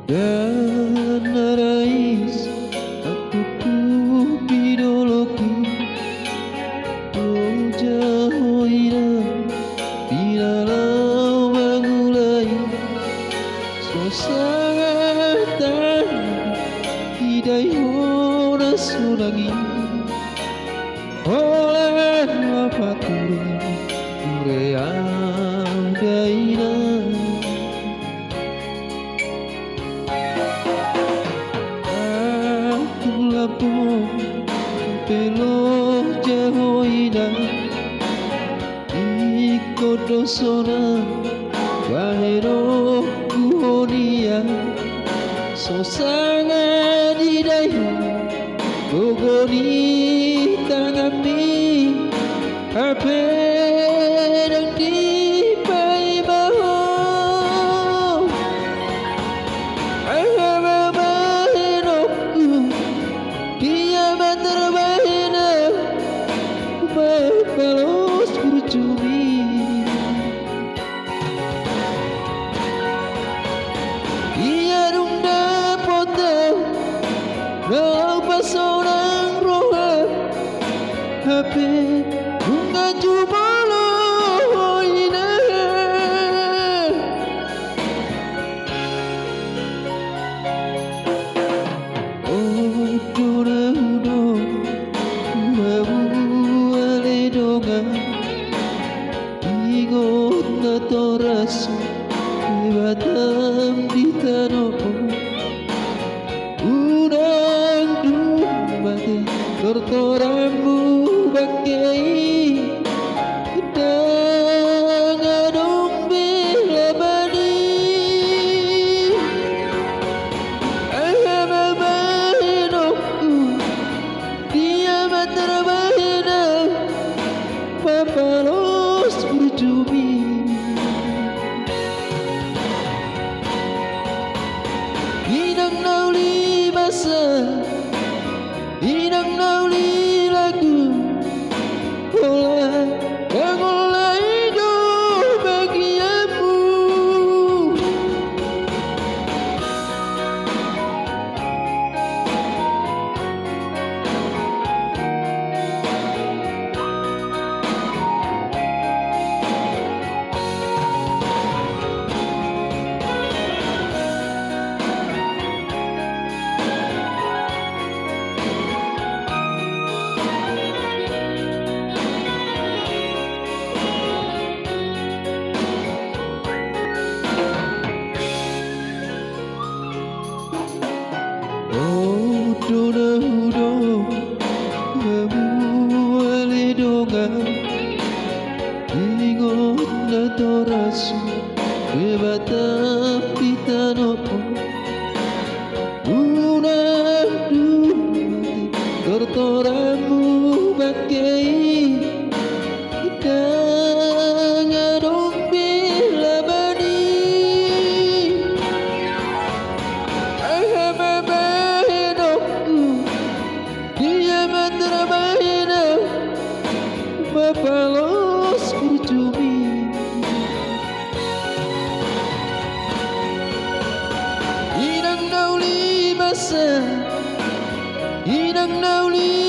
Dan narais aku kupidologi Rojahoira Bilalau mengulai Sosatan Hidai hona sunagi Oleh apa turun Ureang daina Pelo jahoina ikodosona bahero kuhonia sosanga didayu bogoni tangami ape dang di pai baho Balos kurcumi Ia rungda pota Rau pasonang roha Hape bunga jumalo ina Oh dona udo Ingot na toras Batam di tanopo Unang dumate Tortoramu bakai Kedang adong belabani Ahamabahinokku Dia materbahina Papalos berjumi Inang nauli masa Inang nauli lagu Olah bangunlah hidup bagiamu Dona udo Babu alidonga Ingot na torasu Bebata pitanopo Unang dumati Tortoramu bagai Kedang adong belabani Bapalos kurcumi Inang nauli masa Inang nauli